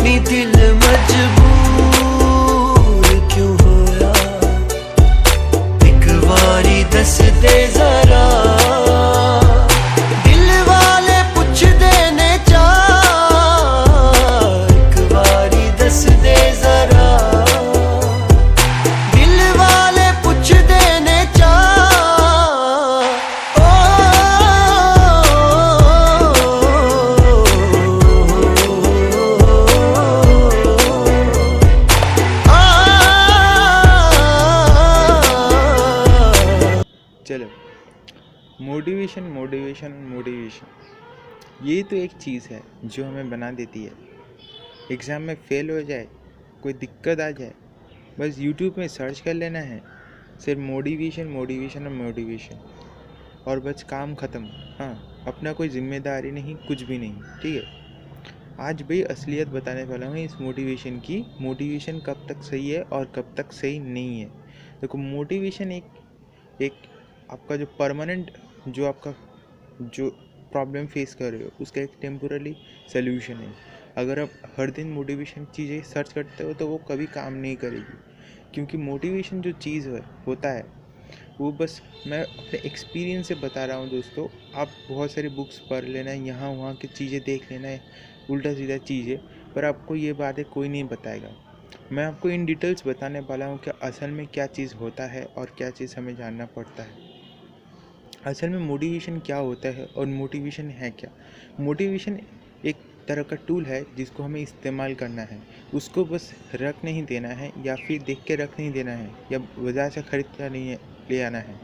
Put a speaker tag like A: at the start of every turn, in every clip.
A: नी दिल मजबूर क्यों होया, एक बारी दस दे जरा, दिल वाले पुछ देने चा, एक बारी दस दे जरा, दिल वाले पुछ देने चा।
B: चलो, मोटिवेशन मोटिवेशन मोटिवेशन, ये तो एक चीज़ है जो हमें बना देती है। एग्ज़ाम में फ़ेल हो जाए, कोई दिक्कत आ जाए, बस यूट्यूब में सर्च कर लेना है सिर्फ मोटिवेशन मोटिवेशन और मोटिवेशन, और बस काम ख़त्म। हाँ, अपना कोई जिम्मेदारी नहीं, कुछ भी नहीं, ठीक है। आज भाई असलियत बताने वाला हूँ इस मोटिवेशन की। मोटिवेशन कब तक सही है और कब तक सही नहीं है। देखो, मोटिवेशन एक एक आपका जो परमानेंट, जो आपका जो प्रॉब्लम फेस कर रहे हो उसका एक टेम्पोररी सोल्यूशन है। अगर आप हर दिन मोटिवेशन चीज़ें सर्च करते हो तो वो कभी काम नहीं करेगी, क्योंकि मोटिवेशन जो चीज़ होता है वो बस, मैं अपने एक्सपीरियंस से बता रहा हूँ दोस्तों। आप बहुत सारी बुक्स पढ़ लेना है, यहाँ वहाँ की चीज़ें देख लेना है, उल्टा सीधा चीज़ें, पर आपको ये बातें कोई नहीं बताएगा। मैं आपको इन डिटेल्स बताने वाला हूँ कि असल में क्या चीज़ होता है और क्या चीज़ हमें जानना पड़ता है। असल में मोटिवेशन क्या होता है और मोटिवेशन है क्या। मोटिवेशन एक तरह का टूल है जिसको हमें इस्तेमाल करना है, उसको बस रख नहीं देना है, या फिर देख के रख नहीं देना है, या बाजार से खरीद कर नहीं ले आना है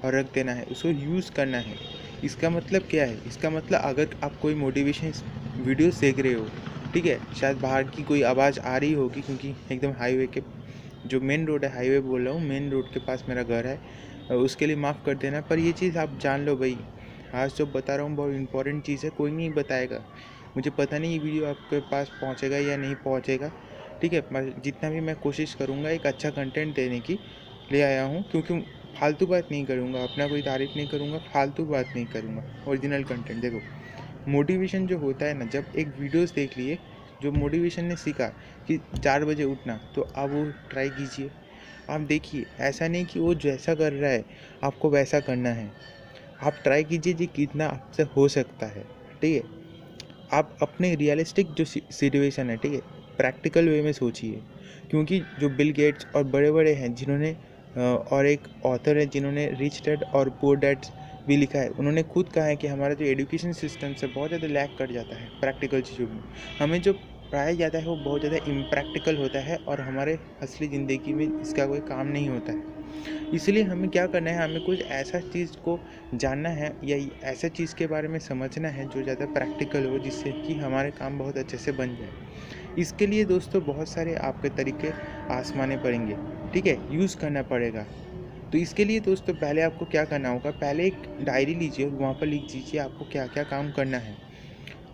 B: और रख देना है, उसको यूज़ करना है। इसका मतलब क्या है? इसका मतलब अगर आप कोई मोटिवेशन वीडियोस देख रहे हो, ठीक है, शायद बाहर की कोई आवाज़ आ रही होगी, क्योंकि एकदम हाईवे के जो मेन रोड है, हाईवे बोल रहा हूँ, मेन रोड के पास मेरा घर है, उसके लिए माफ़ कर देना। पर ये चीज़ आप जान लो भाई, आज जो बता रहा हूँ बहुत इंपॉर्टेंट चीज़ है, कोई नहीं बताएगा। मुझे पता नहीं ये वीडियो आपके पास पहुँचेगा या नहीं पहुँचेगा, ठीक है। जितना भी मैं कोशिश करूँगा एक अच्छा कंटेंट देने की ले आया हूँ, क्योंकि फालतू बात नहीं करूँगा, अपना कोई तारीफ़ नहीं करूँगा, फालतू बात नहीं करूँगा, ओरिजिनल कंटेंट। देखो, मोटिवेशन जो होता है ना, जब एक वीडियोस देख लिए, जो मोटिवेशन ने सीखा कि 4 बजे उठना, तो आप वो ट्राई कीजिए। आप देखिए, ऐसा नहीं कि वो जैसा कर रहा है आपको वैसा करना है। आप ट्राई कीजिए जी कितना आपसे हो सकता है, ठीक है। आप अपने रियलिस्टिक जो सिचुएशन है, ठीक है, प्रैक्टिकल वे में सोचिए, क्योंकि जो बिल गेट्स और बड़े बड़े हैं जिन्होंने और एक ऑथर है जिन्होंने रिच डैड और पुअर डैड भी लिखा है, उन्होंने खुद कहा है कि हमारा जो एजुकेशन सिस्टम से बहुत ज़्यादा लैग कर जाता है प्रैक्टिकल चीज़ों में। हमें जो पढ़ाया जाता है वो बहुत ज़्यादा इम्प्रैक्टिकल होता है, और हमारे असली ज़िंदगी में इसका कोई काम नहीं होता है। इसलिए हमें क्या करना है, हमें कुछ ऐसा चीज़ को जानना है या ऐसा चीज़ के बारे में समझना है जो ज़्यादा प्रैक्टिकल हो, जिससे कि हमारे काम बहुत अच्छे से बन जाए। इसके लिए दोस्तों बहुत सारे आपके तरीके आजमाने पड़ेंगे, ठीक है, यूज़ करना पड़ेगा। तो इसके लिए दोस्तों पहले आपको क्या करना होगा, पहले एक डायरी लीजिए और वहाँ पर लिख दीजिए आपको क्या क्या काम करना है।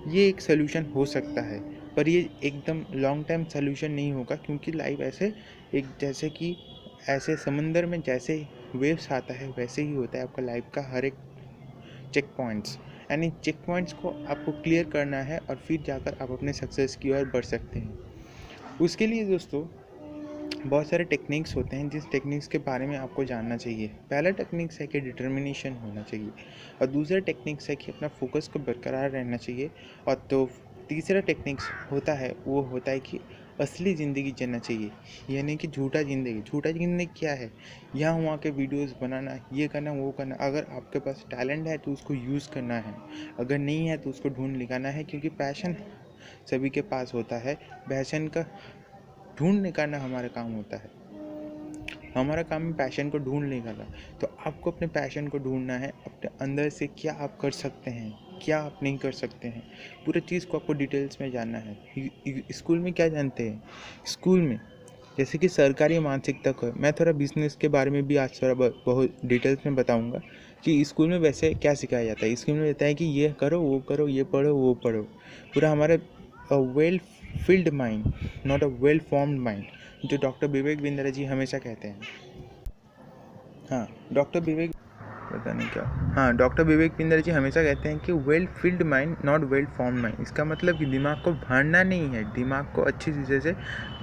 B: ये एक सलूशन हो सकता है, पर ये एकदम लॉन्ग टाइम सलूशन नहीं होगा, क्योंकि लाइफ ऐसे एक जैसे कि ऐसे समंदर में जैसे वेव्स आता है वैसे ही होता है आपका लाइफ का हर एक चेक पॉइंट्स। यानी चेक पॉइंट्स को आपको क्लियर करना है और फिर जाकर आप अपने सक्सेस की ओर बढ़ सकते हैं। उसके लिए दोस्तों बहुत सारे टेक्निक्स होते हैं, जिस टेक्निक्स के बारे में आपको जानना चाहिए। पहला टेक्निक्स है कि डिटर्मिनेशन होना चाहिए, और दूसरा टेक्निक्स है कि अपना फोकस को बरकरार रहना चाहिए, और तो तीसरा टेक्निक्स होता है वो होता है कि असली ज़िंदगी जीना चाहिए, यानी कि झूठा ज़िंदगी। झूठा ज़िंदगी क्या है? यहाँ वहाँ के वीडियोस बनाना, ये करना वो करना। अगर आपके पास टैलेंट है तो उसको यूज़ करना है, अगर नहीं है तो उसको ढूंढ निकालना है, क्योंकि पैशन सभी के पास होता है। पैशन का ढूंढ निकालना हमारा काम होता है, हमारा काम है पैशन को ढूंढ निकालना। तो आपको अपने पैशन को ढूंढना है, अपने अंदर से क्या आप कर सकते हैं, क्या आप नहीं कर सकते हैं, पूरी चीज़ को आपको डिटेल्स में जानना है। स्कूल में क्या जानते हैं? स्कूल में जैसे कि सरकारी मानसिकता को, मैं थोड़ा बिजनेस के बारे में भी आज थोड़ा बहुत डिटेल्स में बताऊंगा कि स्कूल में वैसे क्या सिखाया जाता है। स्कूल में कहता है कि ये करो वो करो, ये पढ़ो वो पढ़ो, पूरा हमारे well field mind, not a well formed mind, जो डॉक्टर विवेक बिंद्रा जी हमेशा कहते हैं। हाँ, डॉक्टर विवेक पता नहीं क्या। हाँ, डॉक्टर विवेक बिंदर जी हमेशा कहते हैं कि well field mind not well form mind. इसका मतलब कि दिमाग को भरना नहीं है, दिमाग को अच्छी चीज़ें से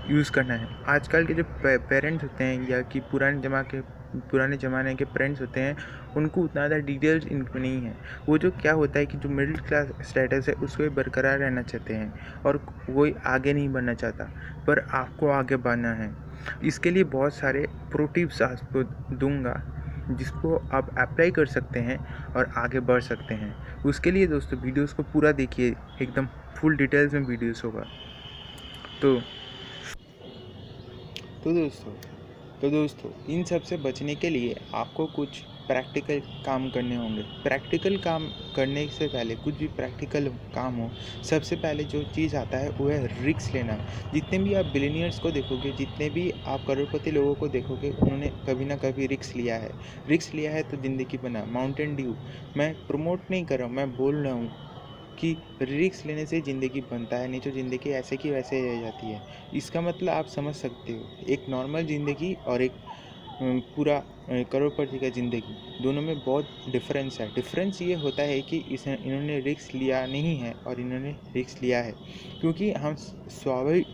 B: यूज़ करना है। आजकल के जो पेरेंट्स होते हैं या कि पुराने ज़माने के पेरेंट्स होते हैं, उनको उतना ज़्यादा डिटेल्स इनको नहीं है। वो जो क्या होता है कि जो मिडिल क्लास स्टेटस है उसको ही बरकरार रहना चाहते हैं और कोई आगे नहीं बढ़ना चाहता, पर आपको आगे बढ़ना है। इसके लिए बहुत सारे प्रो टिप्स आपको दूंगा जिसको आप अप्लाई कर सकते हैं और आगे बढ़ सकते हैं। उसके लिए दोस्तों वीडियोस को पूरा देखिए, एकदम फुल डिटेल्स में वीडियोस होगा। तो दोस्तों इन सब से बचने के लिए आपको कुछ प्रैक्टिकल काम करने होंगे। प्रैक्टिकल काम करने से पहले, कुछ भी प्रैक्टिकल काम हो, सबसे पहले जो चीज़ आता है वो है रिस्क लेना। जितने भी आप बिलियनियर्स को देखोगे, जितने भी आप करोड़पति लोगों को देखोगे, उन्होंने कभी ना कभी रिस्क लिया है। रिस्क लिया है तो ज़िंदगी बना। माउंटेन ड्यू, मैं प्रमोट नहीं कर रहा हूँ, मैं बोल रहा हूँ कि रिस्क लेने से ज़िंदगी बनता है, नहीं तो ज़िंदगी ऐसे की वैसे रह जाती है। इसका मतलब आप समझ सकते हो, एक नॉर्मल ज़िंदगी और एक पूरा करोड़पति का ज़िंदगी, दोनों में बहुत डिफरेंस है। डिफरेंस ये होता है कि इन्होंने रिस्क लिया नहीं है और इन्होंने रिस्क लिया है। क्योंकि हम स्वाभाविक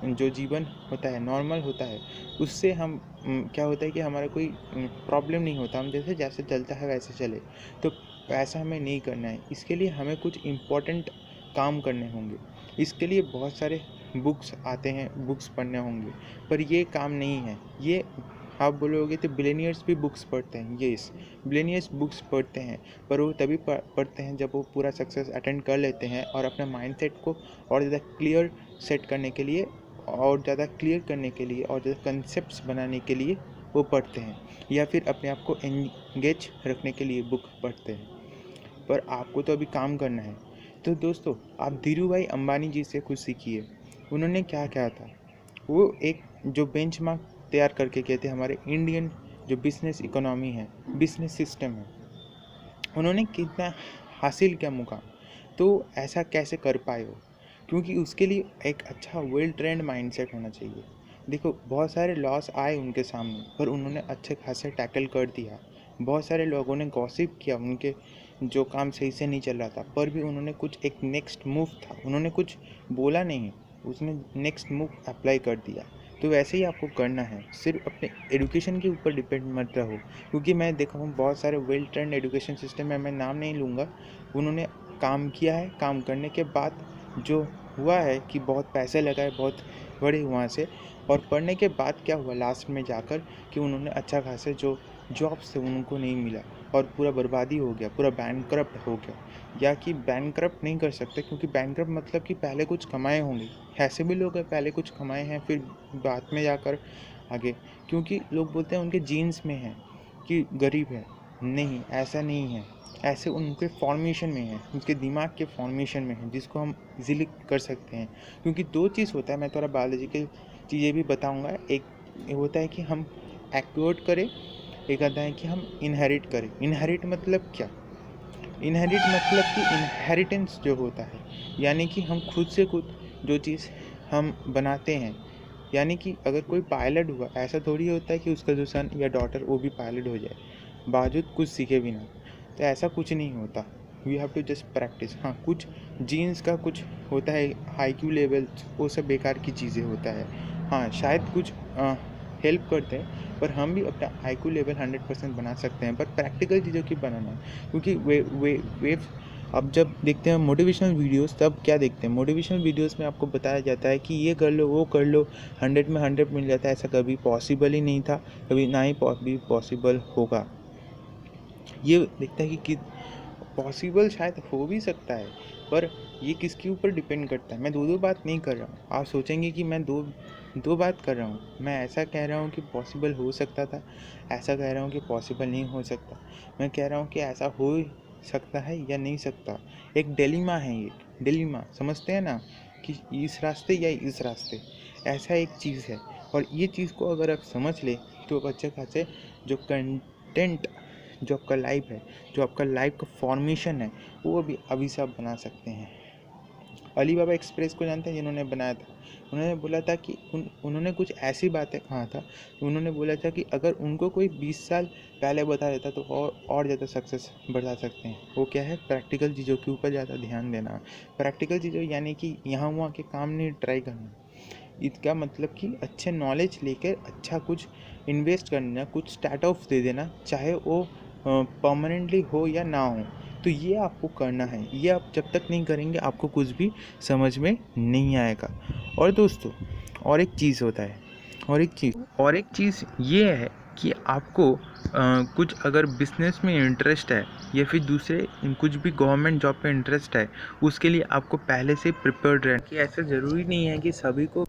B: जो जीवन होता है, नॉर्मल होता है, उससे हम क्या होता है कि हमारा कोई प्रॉब्लम नहीं होता, हम जैसे जैसे चलता है वैसे चले। तो ऐसा हमें नहीं करना है। इसके लिए हमें कुछ इम्पोर्टेंट काम करने होंगे। इसके लिए बहुत सारे बुक्स आते हैं, बुक्स पढ़ने होंगे, पर ये काम नहीं है। ये आप बोलोगे तो बिलियनियर्स भी बुक्स पढ़ते हैं। येस, बिलियनियर्स बुक्स पढ़ते हैं, पर वो तभी पढ़ते हैं जब वो पूरा सक्सेस अटेंड कर लेते हैं और अपने माइंडसेट को और ज़्यादा क्लियर सेट करने के लिए, और ज़्यादा क्लियर करने के लिए, और ज़्यादा कंसेप्ट्स बनाने के लिए वो पढ़ते हैं, या फिर अपने आप को एंगेज रखने के लिए बुक पढ़ते हैं। पर आपको तो अभी काम करना है। तो दोस्तों, आप धीरूभाई अंबानी जी से कुछ सीखिए। उन्होंने क्या किया था, वो एक जो बेंचमार्क तैयार करके गए थे हमारे इंडियन जो बिजनेस इकोनॉमी है, बिजनेस सिस्टम है, उन्होंने कितना हासिल किया मुकाम। तो ऐसा कैसे कर पाए हो? क्योंकि उसके लिए एक अच्छा वेल ट्रेंड माइंडसेट होना चाहिए। देखो, बहुत सारे लॉस आए उनके सामने, पर उन्होंने अच्छे खासे टैकल कर दिया। बहुत सारे लोगों ने गॉसिप किया, उनके जो काम सही से नहीं चल रहा था, पर भी उन्होंने कुछ एक नेक्स्ट मूव था, उन्होंने कुछ बोला नहीं, उसने नेक्स्ट मूव अप्लाई कर दिया। तो वैसे ही आपको करना है। सिर्फ अपने एजुकेशन के ऊपर डिपेंड मत रहो, क्योंकि मैं देखा हूँ बहुत सारे वेल ट्रेंड एजुकेशन सिस्टम है, मैं नाम नहीं लूँगा, उन्होंने काम किया है, काम करने के बाद जो हुआ है कि बहुत पैसे लगाए, बहुत बड़े वहाँ से, और पढ़ने के बाद क्या हुआ लास्ट में जाकर कि उन्होंने अच्छा खासे जो जॉब्स थे उनको नहीं मिला और पूरा बर्बादी हो गया, पूरा बैंकक्रप्ट हो गया। या कि बैंकक्रप्ट नहीं कर सकते, क्योंकि बैंकक्रप्ट मतलब कि पहले कुछ कमाए होंगे। ऐसे भी लोग हैं पहले कुछ कमाए हैं, फिर बाद में जाकर आगे, क्योंकि लोग बोलते हैं उनके जीन्स में है कि गरीब है। नहीं, ऐसा नहीं है, ऐसे उनके फॉर्मेशन में है, उनके दिमाग के फॉर्मेशन में है, जिसको हम इजीली कर सकते हैं। क्योंकि दो चीज़ होता है, मैं थोड़ा बायोलॉजिकल चीज़ें भी बताऊंगा। एक होता है कि हम एक्वायर्ड करें, एक आता है कि हम इनहेरिट करें। इनहेरिट मतलब क्या? इनहेरिट मतलब कि इनहेरिटेंस जो होता है, यानी कि हम खुद से खुद जो चीज़ हम बनाते हैं। यानी कि अगर कोई पायलट हुआ, ऐसा थोड़ी होता है कि उसका जो सन या डॉटर वो भी पायलट हो जाए बावजूद कुछ सीखे बिना। तो ऐसा कुछ नहीं होता, we have to just practice. हाँ, कुछ जीन्स का कुछ होता है, IQ लेवल, वो सब बेकार की चीज़ें होता है। हाँ, शायद कुछ हेल्प करते हैं, पर हम भी अपना IQ लेवल 100% बना सकते हैं, पर प्रैक्टिकल चीज़ों की बनाना है। क्योंकि वे अब जब देखते हैं मोटिवेशनल वीडियोस, तब क्या देखते हैं, मोटिवेशनल वीडियोस में आपको बताया जाता है कि ये कर लो, वो कर लो, 100 में 100 मिल जाता है। ऐसा कभी पॉसिबल ही नहीं था, कभी ना ही पॉसिबल होगा। ये देखता है कि पॉसिबल शायद हो भी सकता है, पर ये किसके ऊपर डिपेंड करता है। मैं दो बात नहीं कर रहा हूँ, आप सोचेंगे कि मैं दो बात कर रहा हूँ। मैं ऐसा कह रहा हूँ कि पॉसिबल हो सकता था, ऐसा कह रहा हूँ कि पॉसिबल नहीं हो सकता। मैं कह रहा हूँ कि ऐसा हो सकता है या नहीं सकता। एक डिलेमा है, ये डिलेमा समझते हैं ना, कि इस रास्ते या इस रास्ते, ऐसा एक चीज़ है। और ये चीज़ को अगर आप समझ ले तो अच्छे खासे जो कंटेंट, जो आपका लाइफ है, जो आपका लाइफ का फॉर्मेशन है, वो अभी से आप बना सकते हैं। अलीबाबा एक्सप्रेस को जानते हैं, जिन्होंने बनाया था, उन्होंने बोला था कि उन्होंने कुछ ऐसी बातें कहा था, उन्होंने बोला था कि अगर उनको कोई 20 साल पहले बता देता तो और ज़्यादा सक्सेस बढ़ा सकते हैं। वो क्या है, प्रैक्टिकल चीज़ों के ऊपर ज़्यादा ध्यान देना। प्रैक्टिकल चीज़ों यानी कि यहाँ वहाँ के काम नहीं ट्राई करना, इसका मतलब कि अच्छे नॉलेज लेकर अच्छा कुछ इन्वेस्ट करना, कुछ स्टार्टअप्स दे देना, चाहे वो परमानेंटली हो या ना हो। तो ये आपको करना है, ये आप जब तक नहीं करेंगे आपको कुछ भी समझ में नहीं आएगा। और दोस्तों और एक चीज़ होता है, और एक चीज़ ये है कि आपको कुछ अगर बिजनेस में इंटरेस्ट है या फिर दूसरे कुछ भी गवर्नमेंट जॉब पे इंटरेस्ट है, उसके लिए आपको पहले से प्रिपेयर्ड रहना। कि ऐसा ज़रूरी नहीं है कि सभी को,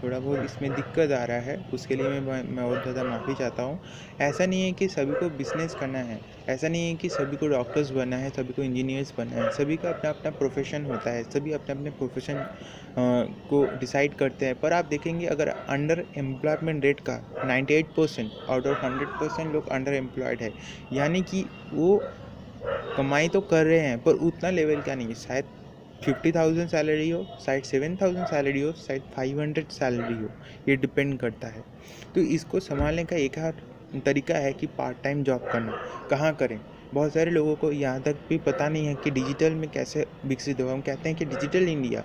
B: थोड़ा बहुत इसमें दिक्कत आ रहा है उसके लिए मैं बहुत ज़्यादा माफ़ी चाहता हूँ। ऐसा नहीं है कि सभी को बिज़नेस करना है, ऐसा नहीं है कि सभी को डॉक्टर्स बनना है, सभी को इंजीनियर्स बनना है। सभी का अपना अपना प्रोफेशन होता है, सभी अपने अपने प्रोफेशन को डिसाइड करते हैं। पर आप देखेंगे अगर अंडर एम्प्लॉयमेंट रेट का 98% आउट ऑफ 100% लोग अंडर एम्प्लॉयड है, यानी कि वो कमाई तो कर रहे हैं पर उतना लेवल का नहीं है। शायद 50,000 सैलरी हो, शायद 7,000 सैलरी हो, शायद 500 सैलरी हो, ये डिपेंड करता है। तो इसको संभालने का एक तरीका है कि पार्ट टाइम जॉब करना। कहाँ करें? बहुत सारे लोगों को यहाँ तक भी पता नहीं है कि डिजिटल में कैसे विकसित होगा। हम कहते हैं कि डिजिटल इंडिया,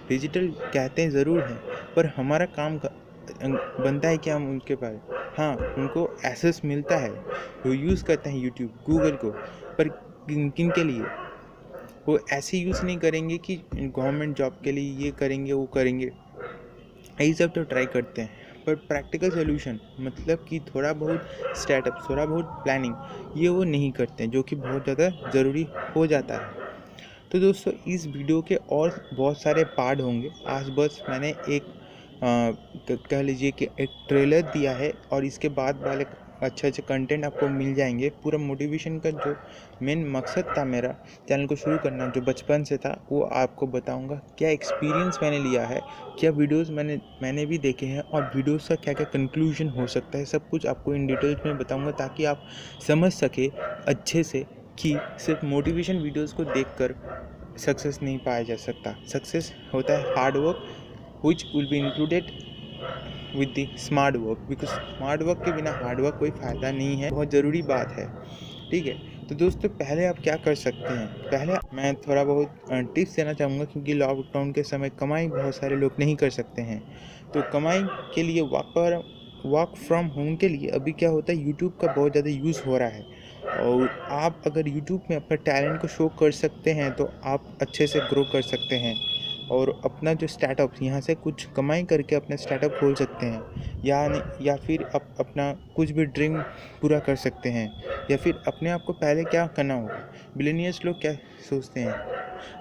B: डिजिटल कहते हैं ज़रूर हैं, पर हमारा काम बनता है कि हम उनके पास, हाँ उनको एक्सेस मिलता है, वो यूज़ करते हैं यूट्यूब, गूगल को, पर किन के लिए? वो ऐसे यूज़ नहीं करेंगे कि गवर्नमेंट जॉब के लिए ये करेंगे वो करेंगे, यही सब तो ट्राई करते हैं। पर प्रैक्टिकल सोल्यूशन मतलब कि थोड़ा बहुत स्टार्टअप, थोड़ा बहुत प्लानिंग, ये वो नहीं करते हैं, जो कि बहुत ज़्यादा ज़रूरी हो जाता है। तो दोस्तों इस वीडियो के और बहुत सारे पार्ट होंगे। आज बस मैंने एक कह लीजिए कि एक ट्रेलर दिया है, और इसके बाद वाले अच्छे अच्छे कंटेंट आपको मिल जाएंगे। पूरा मोटिवेशन का जो मेन मकसद था मेरा चैनल को शुरू करना, जो बचपन से था, वो आपको बताऊंगा। क्या एक्सपीरियंस मैंने लिया है, क्या वीडियोस मैंने भी देखे हैं, और वीडियोस का क्या क्या कंक्लूजन हो सकता है, सब कुछ आपको इन डिटेल्स में बताऊंगा, ताकि आप समझ सके अच्छे से कि सिर्फ मोटिवेशन वीडियोस को देखकर सक्सेस नहीं पाया जा सकता। सक्सेस होता है hard work, which will be included with the smart work, because smart work के बिना हार्ड वर्क कोई फ़ायदा नहीं है। बहुत ज़रूरी बात है, ठीक है। तो दोस्तों पहले आप क्या कर सकते हैं, पहले मैं थोड़ा बहुत टिप्स देना चाहूँगा, क्योंकि लॉकडाउन के समय कमाई बहुत सारे लोग नहीं कर सकते हैं। तो कमाई के लिए वर्क फ्रॉम होम के लिए अभी क्या होता है, यूट्यूब का बहुत ज़्यादा यूज़ हो रहा है, और आप अगर यूट्यूब में अपने टैलेंट को शो कर सकते हैं तो आप अच्छे से ग्रो कर सकते हैं, और अपना जो स्टार्टअप यहाँ से कुछ कमाई करके अपना स्टार्टअप खोल सकते हैं, या फिर अपना कुछ भी ड्रीम पूरा कर सकते हैं। या फिर अपने आप को पहले क्या करना होगा, बिलियनियर्स लोग क्या सोचते हैं,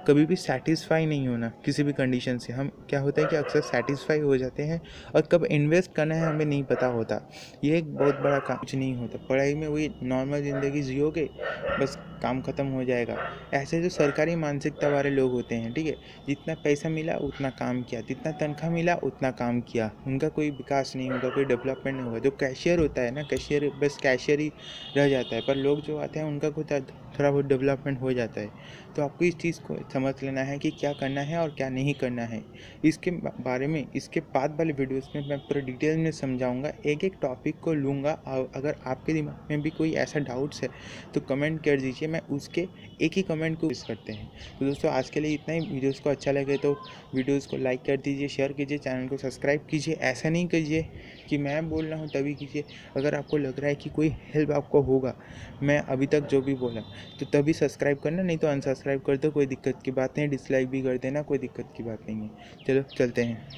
B: कभी भी सेटिस्फाई नहीं होना किसी भी कंडीशन से। हम क्या होता है कि अक्सर सेटिस्फाई हो जाते हैं, और कब इन्वेस्ट करना है हमें नहीं पता होता। ये एक बहुत बड़ा काम, कुछ नहीं होता। पढ़ाई में वही नॉर्मल ज़िंदगी जियोगे, बस काम ख़त्म हो जाएगा। ऐसे जो सरकारी मानसिकता वाले लोग होते हैं, ठीक है, जितना पैसा मिला उतना काम किया, जितना तनख्वाह मिला उतना काम किया, उनका कोई विकास नहीं होगा, कोई डेवलपमेंट नहीं होगा। जो कैशियर होता है ना, कैशियर बस कैशियर ही रह जाता है, पर लोग जो आते हैं उनका कुछ थोड़ा बहुत डेवलपमेंट हो जाता है। तो आपको इस चीज़ को समझ लेना है कि क्या करना है और क्या नहीं करना है। इसके बारे में इसके बाद वाले वीडियोस में मैं पूरा डिटेल में समझाऊंगा, एक एक टॉपिक को लूँगा। अगर आपके दिमाग में भी कोई ऐसा डाउट्स है तो कमेंट कर दीजिए, मैं उसके एक ही कमेंट को यूज़ करते हैं। तो दोस्तों आज के लिए इतना ही। वीडियोस को अच्छा लगे तो वीडियोस को लाइक कर दीजिए, शेयर कीजिए, चैनल को सब्सक्राइब कीजिए। ऐसा नहीं कीजिए कि मैं बोल रहा हूँ तभी कीजिए। अगर आपको लग रहा है कि कोई हेल्प आपको होगा, मैं अभी तक जो भी बोला, तो तभी सब्सक्राइब करना, नहीं तो अनसब्सक्राइब कर दो, कोई दिक्कत की बात नहीं। डिसलाइक भी कर देना, कोई दिक्कत की बात नहीं है। चलो चलते हैं।